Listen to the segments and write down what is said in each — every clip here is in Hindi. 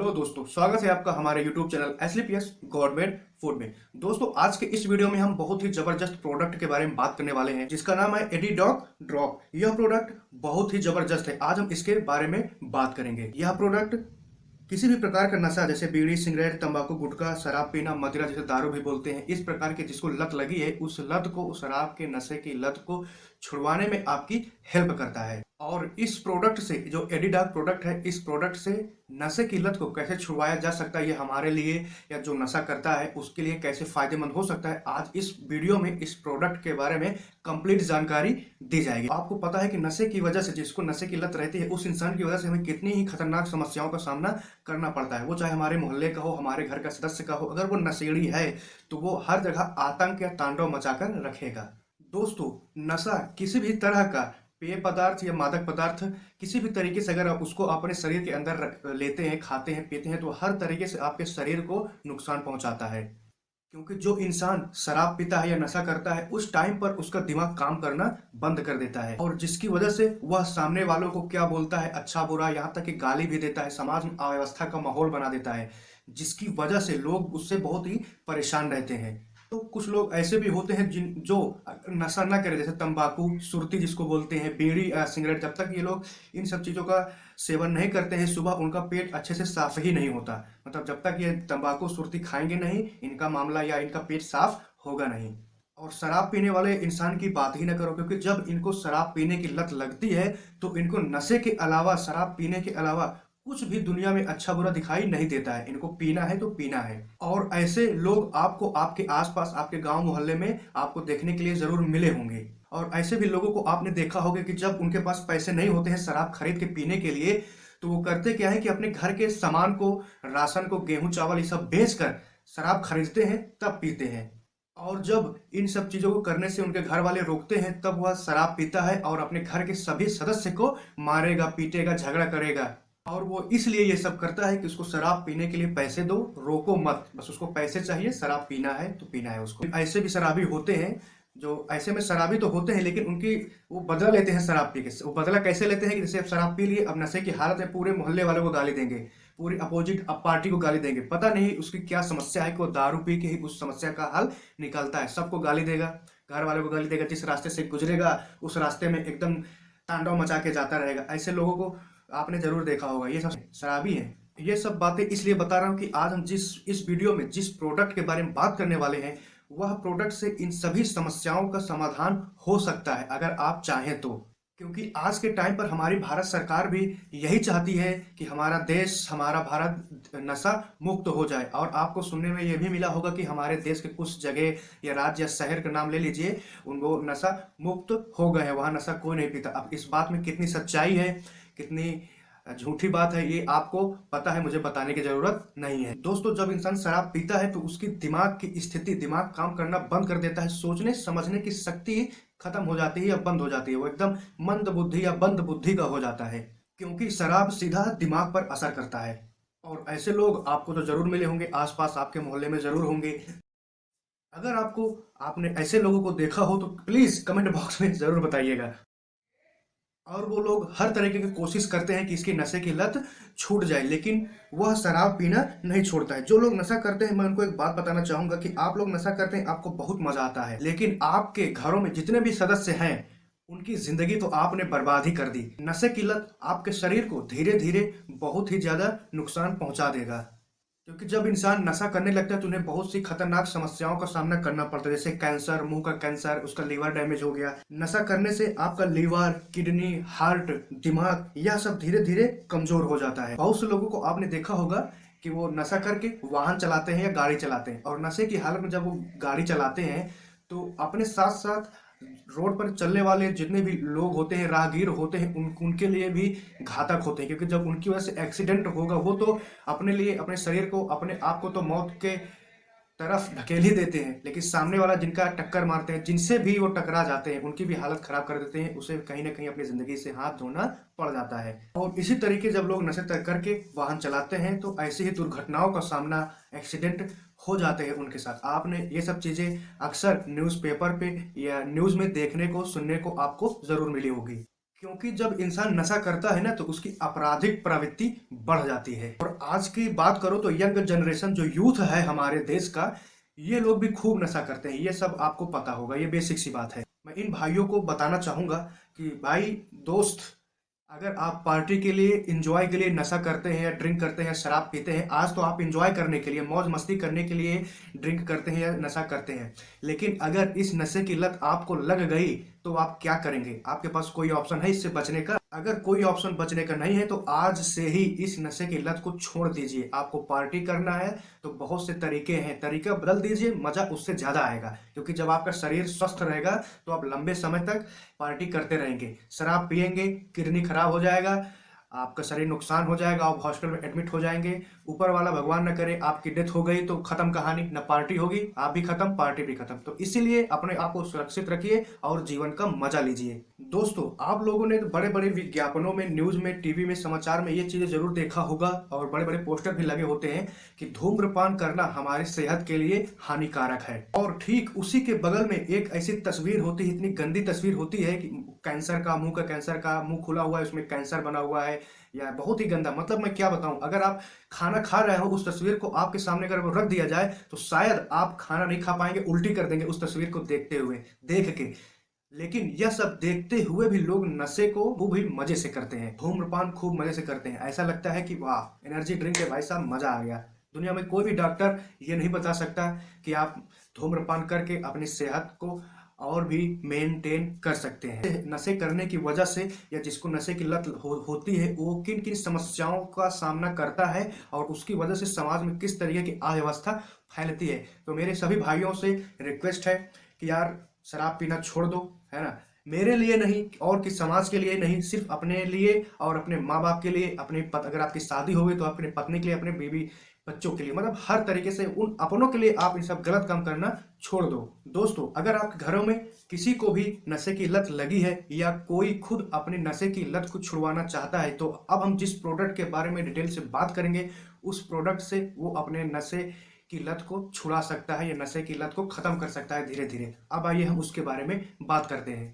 हेलो दोस्तों, स्वागत है आपका हमारे YouTube चैनल एसलीपीएस गवर्नमेंट फूड में। दोस्तों, आज के इस वीडियो में हम बहुत ही जबरदस्त प्रोडक्ट के बारे में बात करने वाले हैं जिसका नाम है एडिडॉग ड्रॉप। यह प्रोडक्ट बहुत ही जबरदस्त है। आज हम इसके बारे में बात करेंगे। यह प्रोडक्ट किसी भी प्रकार का नशा जैसे बीड़ी, सिगरेट, तंबाकू, गुटखा, शराब पीना, मदिरा जैसे दारू भी बोलते हैं, इस प्रकार के जिसको लत लगी है उस लत को, उस शराब के नशे की लत को छुड़वाने में आपकी हेल्प करता है। और इस प्रोडक्ट से, जो एडिडॉग प्रोडक्ट है, इस प्रोडक्ट से नशे की लत को कैसे छुड़वाया जा सकता है, ये हमारे लिए या जो नशा करता है उसके लिए कैसे फायदेमंद हो सकता है, आज इस वीडियो में इस प्रोडक्ट के बारे में कंप्लीट जानकारी दी जाएगी। आपको पता है कि नशे की वजह से, जिसको नशे की लत रहती है, उस इंसान की वजह से हमें कितनी ही खतरनाक समस्याओं का सामना करना पड़ता है। वो चाहे हमारे मोहल्ले का हो, हमारे घर का सदस्य का हो, अगर वो नशेड़ी है तो वो हर जगह आतंक या तांडव मचाकर रखेगा। दोस्तों, नशा किसी भी तरह का पेय पदार्थ या मादक पदार्थ, किसी भी तरीके से अगर आप उसको अपने शरीर के अंदर लेते हैं, खाते हैं, पीते हैं, तो हर तरीके से आपके शरीर को नुकसान पहुंचाता है। क्योंकि जो इंसान शराब पीता है या नशा करता है, उस टाइम पर उसका दिमाग काम करना बंद कर देता है, और जिसकी वजह से वह सामने वालों को क्या बोलता है, अच्छा बुरा, यहाँ तक कि गाली भी देता है, समाज में अव्यवस्था का माहौल बना देता है, जिसकी वजह से लोग उससे बहुत ही परेशान रहते हैं। तो कुछ लोग ऐसे भी होते हैं जो नशा ना करें, जैसे तंबाकू, सुर्ती जिसको बोलते हैं, बीड़ी, सिगरेट, जब तक ये लोग इन सब चीज़ों का सेवन नहीं करते हैं, सुबह उनका पेट अच्छे से साफ ही नहीं होता। मतलब जब तक ये तंबाकू सुर्ती खाएंगे नहीं, इनका मामला या इनका पेट साफ होगा नहीं। और शराब पीने वाले इंसान की बात ही ना करो, क्योंकि जब इनको शराब पीने की लत लगती है तो इनको नशे के अलावा, शराब पीने के अलावा कुछ भी दुनिया में अच्छा बुरा दिखाई नहीं देता है। इनको पीना है तो पीना है। और ऐसे लोग आपको आपके आसपास, आपके गांव मोहल्ले में आपको देखने के लिए जरूर मिले होंगे। और ऐसे भी लोगों को आपने देखा होगा कि जब उनके पास पैसे नहीं होते हैं शराब खरीद के पीने के लिए, तो वो करते क्या है कि अपने घर के सामान को, राशन को, गेहूं चावल ये सब बेचकर शराब खरीदते हैं, तब पीते हैं। और जब इन सब चीजों को करने से उनके घर वाले रोकते हैं, तब वह शराब पीता है और अपने घर के सभी सदस्य को मारेगा, पीटेगा, झगड़ा करेगा। और वो इसलिए ये सब करता है कि उसको शराब पीने के लिए पैसे दो, रोको मत, बस उसको पैसे चाहिए, शराब पीना है तो पीना है उसको। ऐसे भी शराबी होते हैं, जो ऐसे में शराबी तो होते हैं, लेकिन उनकी वो बदला लेते हैं शराब पी के। वो बदला कैसे लेते हैं कि जैसे अब शराब पी लिए, अब नशे की हालत में पूरे मोहल्ले वालों को गाली देंगे, पूरी अपोजिट पार्टी को गाली देंगे। पता नहीं उसकी क्या समस्या है कि वो दारू पी के ही उस समस्या का हल निकालता है। सबको गाली देगा, घर वालों को गाली देगा, जिस रास्ते से गुजरेगा उस रास्ते में एकदम तांडव मचा के जाता रहेगा। ऐसे लोगों को आपने जरूर देखा होगा, ये सब शराबी है। ये सब बातें इसलिए बता रहा हूँ कि आज हम इस वीडियो में जिस प्रोडक्ट के बारे में बात करने वाले हैं, वह प्रोडक्ट से इन सभी समस्याओं का समाधान हो सकता है अगर आप चाहें तो। क्योंकि आज के टाइम पर हमारी भारत सरकार भी यही चाहती है कि हमारा देश, हमारा भारत नशा मुक्त हो जाए। और आपको सुनने में यह भी मिला होगा कि हमारे देश के कुछ जगह या राज्य या शहर का नाम ले लीजिए, उनको नशा मुक्त हो गए हैं, वहां नशा कोई नहीं पीता। अब इस बात में कितनी सच्चाई है, कितनी झूठी बात है, ये आपको पता है, मुझे बताने की जरूरत नहीं है। दोस्तों, जब इंसान शराब पीता है तो उसकी दिमाग की स्थिति, दिमाग काम करना बंद कर देता है, सोचने समझने की शक्ति खत्म हो जाती है या बंद हो जाती है। वो एकदम मंद बुद्धि या बंद बुद्धि का हो जाता है, क्योंकि शराब सीधा दिमाग पर असर करता है। और ऐसे लोग आपको तो जरूर मिले होंगे, आसपास आपके मोहल्ले में जरूर होंगे। अगर आपने ऐसे लोगों को देखा हो तो प्लीज कमेंट बॉक्स में जरूर बताइएगा। और वो लोग हर तरीके की कोशिश करते हैं कि इसकी नशे की लत छूट जाए, लेकिन वह शराब पीना नहीं छोड़ता है। जो लोग नशा करते हैं, मैं उनको एक बात बताना चाहूंगा कि आप लोग नशा करते हैं, आपको बहुत मजा आता है, लेकिन आपके घरों में जितने भी सदस्य हैं उनकी जिंदगी तो आपने बर्बाद ही कर दी। नशे की लत आपके शरीर को धीरे धीरे बहुत ही ज्यादा नुकसान पहुंचा देगा। क्योंकि जब इंसान नशा करने लगता है तो उन्हें बहुत सी खतरनाक समस्याओं का सामना करना पड़ता है, जैसे कैंसर, मुंह का कैंसर, उसका लीवर डैमेज हो गया। नशा करने से आपका लीवर, किडनी, हार्ट, दिमाग, यह सब धीरे धीरे कमजोर हो जाता है। बहुत से लोगों को आपने देखा होगा कि वो नशा करके वाहन चलाते हैं या गाड़ी चलाते हैं, और नशे की हालत में जब वो गाड़ी चलाते हैं तो अपने साथ साथ रोड पर चलने वाले जितने भी लोग होते हैं, राहगीर होते हैं, उनके लिए भी घातक होते हैं। क्योंकि जब उनकी वजह से एक्सीडेंट होगा, वो तो अपने लिए, अपने शरीर को, अपने आप को तो मौत के तरफ ढकेल ही देते हैं, लेकिन सामने वाला जिनका टक्कर मारते हैं, जिनसे भी वो टकरा जाते हैं, उनकी भी हालत खराब कर देते हैं। उसे कहीं ना कहीं अपनी जिंदगी से हाथ धोना पड़ जाता है। और इसी तरीके जब लोग नशे करके वाहन चलाते हैं तो ऐसी ही दुर्घटनाओं का सामना, एक्सीडेंट हो जाते हैं उनके साथ। आपने ये सब चीजें अक्सर न्यूज़पेपर पे या न्यूज में देखने को, सुनने को आपको जरूर मिली होगी। क्योंकि जब इंसान नशा करता है ना तो उसकी आपराधिक प्रवृत्ति बढ़ जाती है। और आज की बात करो तो यंग जनरेशन जो यूथ है हमारे देश का, ये लोग भी खूब नशा करते हैं। ये सब आपको पता होगा, ये बेसिक सी बात है। मैं इन भाइयों को बताना चाहूंगा कि भाई दोस्त, अगर आप पार्टी के लिए, इंजॉय के लिए नशा करते हैं या ड्रिंक करते हैं, शराब पीते हैं, आज तो आप इंजॉय करने के लिए, मौज मस्ती करने के लिए ड्रिंक करते हैं या नशा करते हैं, लेकिन अगर इस नशे की लत आपको लग गई तो आप क्या करेंगे? आपके पास कोई ऑप्शन है इससे बचने का? अगर कोई ऑप्शन बचने का नहीं है तो आज से ही इस नशे की लत को छोड़ दीजिए। आपको पार्टी करना है तो बहुत से तरीके हैं, तरीका बदल दीजिए, मजा उससे ज्यादा आएगा। क्योंकि जब आपका शरीर स्वस्थ रहेगा तो आप लंबे समय तक पार्टी करते रहेंगे। शराब पिएंगे, किडनी खराब हो जाएगा, आपका शरीर नुकसान हो जाएगा, आप हॉस्पिटल में एडमिट हो जाएंगे। ऊपर वाला भगवान न करे आपकी डेथ हो गई तो खत्म कहानी, न पार्टी होगी, आप भी खत्म, पार्टी भी खत्म। तो इसीलिए अपने आप को सुरक्षित रखिए और जीवन का मजा लीजिए। दोस्तों, आप लोगों ने बड़े बड़े विज्ञापनों में, न्यूज में, टीवी में, समाचार में ये चीजें जरूर देखा होगा और बड़े बड़े पोस्टर भी लगे होते हैं कि धूम्रपान करना हमारी सेहत के लिए हानिकारक है। और ठीक उसी के बगल में एक ऐसी तस्वीर होती है, इतनी गंदी तस्वीर होती है कि कैंसर का, मुंह का कैंसर का, मुंह खुला हुआ है, उसमें कैंसर बना हुआ है, या बहुत ही गंदा। मतलब मैं क्या बताऊं, अगर आप खाना खा रहे हो, उस तस्वीर को आपके सामने अगर वो रख दिया जाए तो शायद आप खाना नहीं खा पाएंगे, उल्टी कर देंगे उस तस्वीर को देखते हुए, देख के। लेकिन यह सब देखते हुए भी लोग नशे को वो भी मजे से करते हैं, धूम्रपान खूब मजे से करते हैं। ऐसा लगता है कि वाह, एनर्जी ड्रिंक है भाई साहब, मजा आ गया। दुनिया में कोई भी डॉक्टर ये नहीं बता सकता कि आप धूम्रपान करके अपनी सेहत को और भी मेंटेन कर सकते हैं। नशे करने की वजह से या जिसको नशे की लत होती है वो किन किन समस्याओं का सामना करता है और उसकी वजह से समाज में किस तरीके की अव्यवस्था फैलती है। तो मेरे सभी भाइयों से रिक्वेस्ट है कि यार शराब पीना छोड़ दो, है ना। मेरे लिए नहीं और किस समाज के लिए नहीं, सिर्फ अपने लिए और अपने माँ बाप के लिए, अगर आपकी शादी हो गई तो अपने पत्नी के लिए, अपने बीवी बच्चों के लिए, मतलब हर तरीके से उन अपनों के लिए आप ये सब गलत काम करना छोड़ दो। दोस्तों, अगर आपके घरों में किसी को भी नशे की लत लगी है या कोई खुद अपने नशे की लत को छुड़वाना चाहता है तो अब हम जिस प्रोडक्ट के बारे में डिटेल से बात करेंगे, उस प्रोडक्ट से वो अपने नशे की लत को छुड़ा सकता है या नशे की लत को खत्म कर सकता है धीरे धीरे। अब आइए हम उसके बारे में बात करते हैं।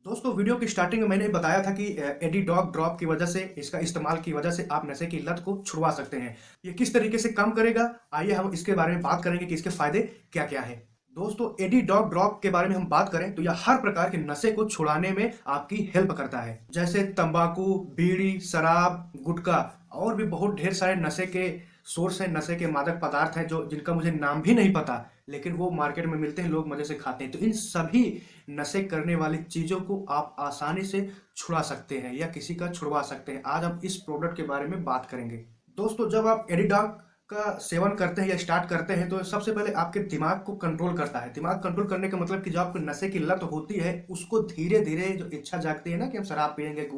दोस्तों, वीडियो की स्टार्टिंग में मैंने बताया था कि एडिडॉग ड्रॉप की वजह से, इसका इस्तेमाल की वजह से आप नशे की लत को छुड़वा सकते हैं। ये किस तरीके से काम करेगा, आइए हम इसके बारे में बात करेंगे कि इसके फायदे क्या क्या है। दोस्तों, एडिडॉग ड्रॉप के बारे में हम बात करें तो यह हर प्रकार के नशे को छुड़ाने में आपकी हेल्प करता है। जैसे तंबाकू, बीड़ी, शराब, गुटखा और भी बहुत ढेर सारे नशे के सोर्स है, नशे के मादक पदार्थ हैं जो जिनका मुझे नाम भी नहीं पता, लेकिन वो मार्केट में मिलते हैं, लोग मजे से खाते हैं। तो इन सभी नशे करने वाली चीजों को आप आसानी से छुड़ा सकते हैं या किसी का छुड़वा सकते हैं। आज हम इस प्रोडक्ट के बारे में बात करेंगे। दोस्तों, जब आप एडिडॉग का सेवन करते हैं या स्टार्ट करते हैं तो सबसे पहले आपके दिमाग को कंट्रोल करता है। दिमाग कंट्रोल करने का मतलब कि जो आपको नशे की लत होती है उसको धीरे धीरे, जो इच्छा जागती है ना कि हम शराब पियेंगे,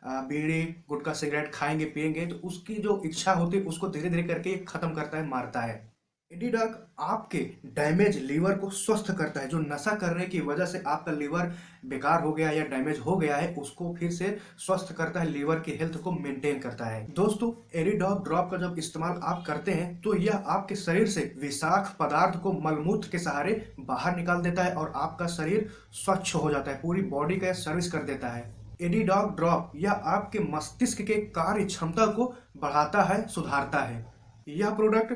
बीड़ी, गुटखा, सिगरेट खाएंगे, पियेंगे, तो उसकी जो इच्छा होती है उसको धीरे धीरे करके खत्म करता है, मारता है। एडिडॉग आपके डैमेज लीवर को स्वस्थ करता है। जो नशा करने की वजह से आपका लीवर बेकार हो गया या डैमेज हो गया है उसको फिर से स्वस्थ करता है, लीवर की हेल्थ को मेंटेन करता है। दोस्तों, एडिडॉग ड्रॉप का जब इस्तेमाल आप करते हैं तो यह आपके शरीर से विषाक्त पदार्थ को मलमूत्र के सहारे बाहर निकाल देता है और आपका शरीर स्वच्छ हो जाता है, पूरी बॉडी का सर्विस कर देता है। एडिडॉग ड्रॉप यह आपके मस्तिष्क के कार्य क्षमता को बढ़ाता है, सुधारता है। यह प्रोडक्ट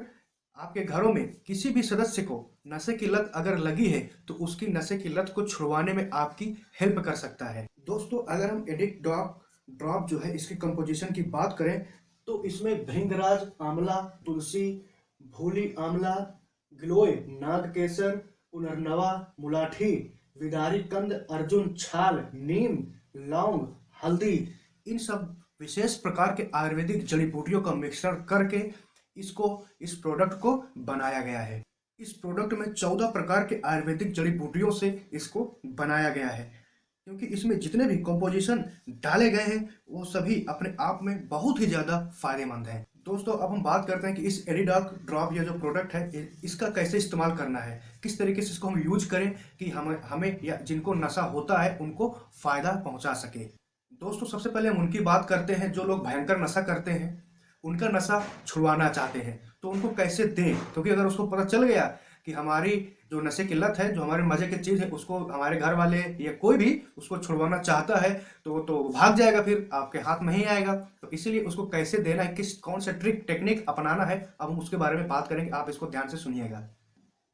आपके घरों में किसी भी सदस्य को नशे की लत अगर लगी है तो उसकी नशे की लत को छुड़वाने में आपकी हेल्प कर सकता है। दोस्तों, अगर हम एडिडॉग ड्रॉप जो है इसकी कंपोजिशन की बात करें तो इसमें भृंगराज, आंवला, तुलसी, भोली आंवला, गिलोय, नागकेसर, पुनर्नवा, मुलाठी, विदारी कंद, अर्जुन छाल, नीम, लौंग, हल्दी, इन सब विशेष प्रकार के आयुर्वेदिक जड़ी बूटियों का मिक्सचर करके इस प्रोडक्ट को बनाया गया है। इस प्रोडक्ट में 14 प्रकार के आयुर्वेदिक जड़ी बूटियों से इसको बनाया गया है, क्योंकि इसमें जितने भी कंपोजिशन डाले गए हैं वो सभी अपने आप में बहुत ही ज्यादा फायदेमंद हैं। दोस्तों, अब हम बात करते हैं कि इस एडिडॉग ड्रॉप, ये जो प्रोडक्ट है, इसका कैसे इस्तेमाल करना है, किस तरीके से इसको हम यूज करें कि हमें या जिनको नशा होता है उनको फायदा पहुंचा सके। दोस्तों, सबसे पहले हम उनकी बात करते हैं जो लोग भयंकर नशा करते हैं, उनका नशा छुड़वाना चाहते हैं तो उनको कैसे दें, क्योंकि अगर उसको पता चल गया कि हमारी जो नशे की लत है, जो हमारे मजे की चीज है, उसको हमारे घर वाले या कोई भी उसको छुड़वाना चाहता है तो भाग जाएगा, फिर आपके हाथ में ही आएगा। तो इसीलिए उसको कैसे देना है, कौन सा ट्रिक टेक्निक अपनाना है, अब हम उसके बारे में बात करेंगे। आप इसको ध्यान से सुनिएगा।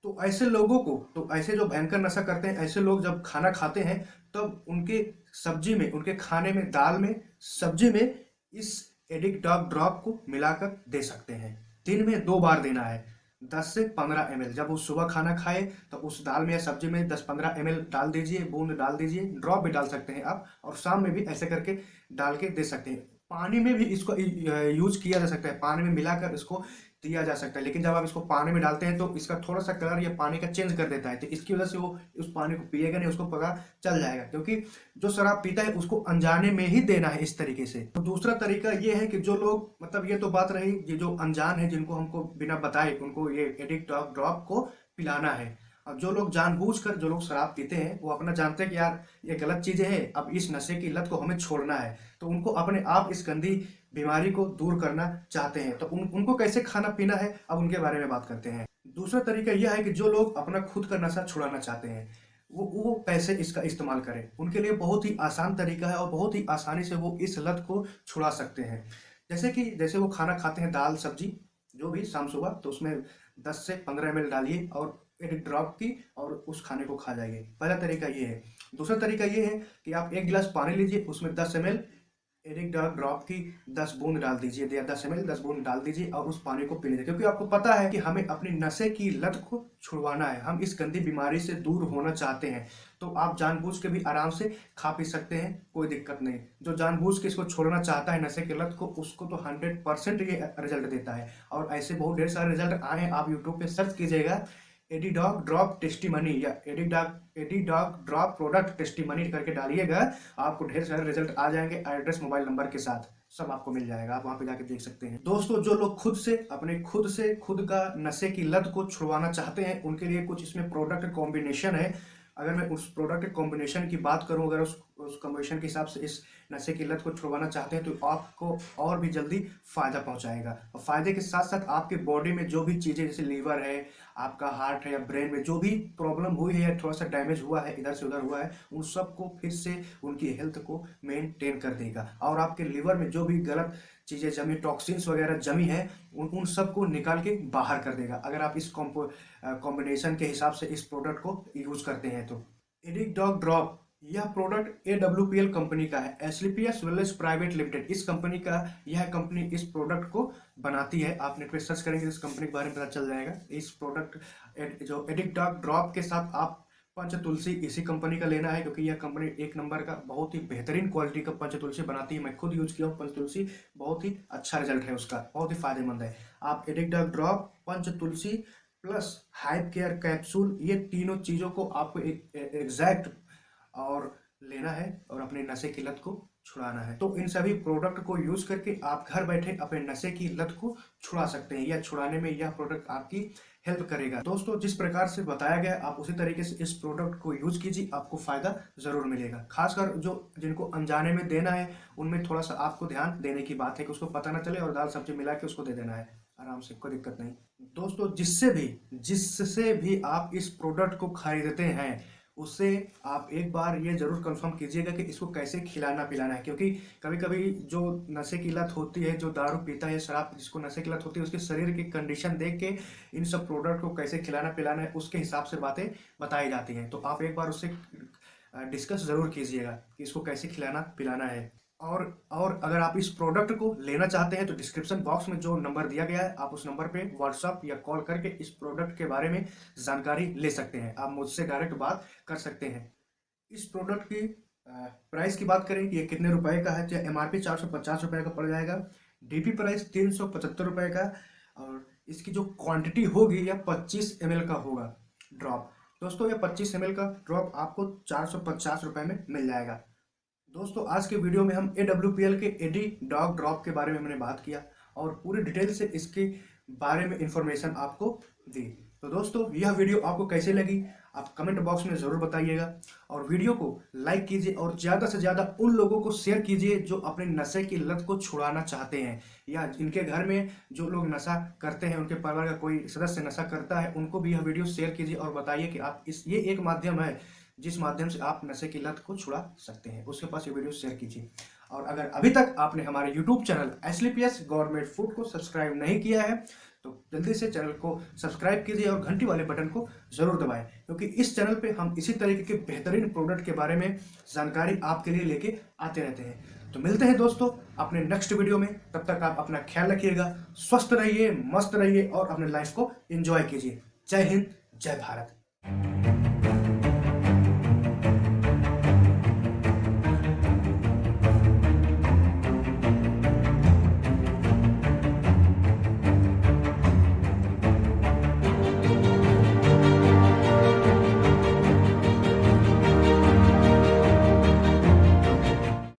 तो ऐसे लोगों को, तो ऐसे जो भयंकर नशा करते हैं, ऐसे लोग जब खाना खाते हैं तब उनके सब्जी में, उनके खाने में, दाल में, सब्जी में इस एडिक्ट डॉग ड्रॉप को मिलाकर दे सकते हैं। दिन में 2 बार देना है, 10 से 15 ml। जब वो सुबह खाना खाए तो उस दाल में या सब्जी में 10-15 ml डाल दीजिए, बूंद डाल दीजिए, ड्रॉप भी डाल सकते हैं आप, और शाम में भी ऐसे करके डाल के दे सकते हैं। पानी में भी इसको यूज किया जा सकता है, पानी में मिलाकर इसको दिया जा सकता है। लेकिन जब आप इसको पानी में डालते हैं तो इसका थोड़ा सा कलर या पानी का चेंज कर देता है, तो इसकी वजह से वो उस पानी को पिएगा नहीं, उसको पता चल जाएगा। क्योंकि जो शराब पीता है उसको अनजाने में ही देना है इस तरीके से। तो दूसरा तरीका ये है कि जो लोग, मतलब ये तो बात रही ये जो अनजान है, जिनको हमको बिना बताए उनको ये एडिक्ट डॉग ड्रॉप को पिलाना है। अब जो लोग जानबूझकर, जो लोग शराब पीते हैं, वो अपना जानते हैं कि यार ये गलत चीजें हैं, अब इस नशे की लत को हमें छोड़ना है, तो उनको अपने आप इस गंदी बीमारी को दूर करना चाहते हैं। तो उनको कैसे खाना पीना है, अब उनके बारे में बात करते हैं। दूसरा तरीका यह है कि जो लोग अपना खुद का नशा छुड़ाना चाहते हैं, वो पैसे इसका इस्तेमाल करें। उनके लिए बहुत ही आसान तरीका है और बहुत ही आसानी से वो इस लत को छुड़ा सकते हैं। जैसे वो खाना खाते हैं, दाल सब्जी जो भी शाम सुबह, तो उसमें 10 से 15 ml डालिए और एक ड्रॉप की, और उस खाने को खा जाइए। पहला तरीका ये है। दूसरा तरीका ये है कि आप 1 गिलास पानी लीजिए, उसमें 10 ml एरिक ड्रॉप की 10 बूंद डाल दीजिए, या 10 ml 10 बूंद डाल दीजिए और उस पानी को पी लीजिए। क्योंकि आपको पता है कि हमें अपनी नशे की लत को छुड़वाना है, हम इस गंदी बीमारी से दूर होना चाहते हैं। तो आप जानबूझ के भी आराम से खा पी सकते हैं, कोई दिक्कत नहीं। जो जानबूझ के इसको छोड़ना चाहता है नशे की लत को, उसको तो 100% ये रिजल्ट देता है। और ऐसे बहुत ढेर सारे रिजल्ट आए हैं, आप यूट्यूब पे सर्च कीजिएगा एडी डॉग ड्रॉप टेस्टिमनी या AD dog drop product testimony करके डालिएगा, आपको ढेर सारे रिजल्ट आ जाएंगे, एड्रेस मोबाइल नंबर के साथ सब आपको मिल जाएगा, आप वहां पे जाके देख सकते हैं। दोस्तों, जो लोग खुद का नशे की लत को छुड़वाना चाहते हैं, उनके लिए कुछ इसमें प्रोडक्ट कॉम्बिनेशन है। अगर मैं उस प्रोडक्ट कॉम्बिनेशन की बात करूं, अगर उस कॉम्बिनेशन के हिसाब से इस नशे की लत को छुड़वाना चाहते हैं, तो आपको और भी जल्दी फायदा पहुंचाएगा। और फायदे के साथ साथ आपके बॉडी में जो भी चीजें, जैसे लीवर है, आपका हार्ट है या ब्रेन में जो भी प्रॉब्लम हुई है या थोड़ा सा डैमेज हुआ है, इधर से उधर हुआ है, उन सबको फिर से उनकी हेल्थ को मेंटेन कर देगा। और आपके लीवर में जो भी गलत चीजें जमी, टॉक्सिन्स वगैरह जमी है, उन सबको निकाल के बाहर कर देगा, अगर आप इस कॉम्बिनेशन के हिसाब से इस प्रोडक्ट को यूज करते हैं तो। एडिक्ट डॉग ड्रॉप, यह प्रोडक्ट AWPL कंपनी का है, एस्क्लेपियस वेलनेस प्राइवेट लिमिटेड, इस कंपनी का, यह कंपनी इस प्रोडक्ट को बनाती है। आप नेट पे सर्च करेंगे इस कंपनी के बारे में पता चल जाएगा। इस प्रोडक्ट जो एडिक्ट डॉग ड्रॉप के साथ आप पंचतुलसी इसी कंपनी का लेना है, क्योंकि यह कंपनी 1 नंबर का बहुत ही बेहतरीन क्वालिटी का पंचतुलसी बनाती है। मैं खुद यूज किया हूँ पंचतुलसी, बहुत ही अच्छा रिजल्ट है उसका, बहुत ही फायदेमंद है। आप एडिक्ट डॉग drop, Panchtulsi plus hype care capsule, ये तीनों चीजों को आपको एग्जैक्ट और लेना है और अपने नशे की लत को छुड़ाना है। तो इन सभी प्रोडक्ट को यूज करके आप घर बैठे अपने नशे की लत को छुड़ा सकते हैं, या छुड़ाने में यह प्रोडक्ट आपकी हेल्प करेगा। दोस्तों, जिस प्रकार से बताया गया आप उसी तरीके से इस प्रोडक्ट को यूज कीजिए, आपको फायदा जरूर मिलेगा। खासकर जिनको अनजाने में देना है, उनमें थोड़ा सा आपको ध्यान देने की बात है कि उसको पता ना चले, और दाल सब्जी मिला के उसको दे देना है आराम से, कोई दिक्कत नहीं। दोस्तों, जिससे भी आप इस प्रोडक्ट को खरीदते हैं, उससे आप एक बार ये जरूर कंफर्म कीजिएगा कि इसको कैसे खिलाना पिलाना है। क्योंकि कभी कभी जो नशे की लत होती है, जो दारू पीता है, शराब जिसको नशे की लत होती है, उसके शरीर की कंडीशन देख के इन सब प्रोडक्ट को कैसे खिलाना पिलाना है, उसके हिसाब से बातें बताई जाती हैं। तो आप एक बार उससे डिस्कस जरूर कीजिएगा कि इसको कैसे खिलाना पिलाना है। और अगर आप इस प्रोडक्ट को लेना चाहते हैं तो डिस्क्रिप्शन बॉक्स में जो नंबर दिया गया है, आप उस नंबर पे व्हाट्सअप या कॉल करके इस प्रोडक्ट के बारे में जानकारी ले सकते हैं। आप मुझसे डायरेक्ट बात कर सकते हैं। इस प्रोडक्ट की प्राइस की बात करें कि ये कितने रुपए का है, तो MRP 450 रुपए का पड़ जाएगा, DP प्राइस 375 रुपए का, और इसकी जो क्वांटिटी होगी यह 25 ml का होगा ड्रॉप। दोस्तों, यह 25 ml का ड्रॉप आपको 450 रुपए में मिल जाएगा। दोस्तों, आज के वीडियो में हम AWPL के एडी डॉग ड्रॉप के बारे में मैंने बात किया और पूरी डिटेल से इसके बारे में इंफॉर्मेशन आपको दी। तो दोस्तों यह वीडियो आपको कैसे लगी आप कमेंट बॉक्स में ज़रूर बताइएगा, और वीडियो को लाइक कीजिए और ज़्यादा से ज़्यादा उन लोगों को शेयर कीजिए जो अपने नशे की लत को छुड़ाना चाहते हैं, या इनके घर में जो लोग नशा करते हैं, उनके परिवार का कोई सदस्य नशा करता है, उनको भी यह वीडियो शेयर कीजिए और बताइए कि आप ये एक माध्यम है जिस माध्यम से आप नशे की लत को छुड़ा सकते हैं। उसके पास ये वीडियो शेयर कीजिए। और अगर अभी तक आपने हमारे यूट्यूब चैनल एसलीपीएस गवर्नमेंट फूड को सब्सक्राइब नहीं किया है तो जल्दी से चैनल को सब्सक्राइब कीजिए और घंटी वाले बटन को जरूर दबाएं, क्योंकि इस चैनल पे हम इसी तरीके के बेहतरीन प्रोडक्ट के बारे में जानकारी आपके लिए लेके आते रहते हैं। तो मिलते हैं दोस्तों अपने नेक्स्ट वीडियो में। तब तक आप अपना ख्याल रखिएगा, स्वस्थ रहिए, मस्त रहिए और अपने लाइफ को एंजॉय कीजिए। जय हिंद, जय भारत।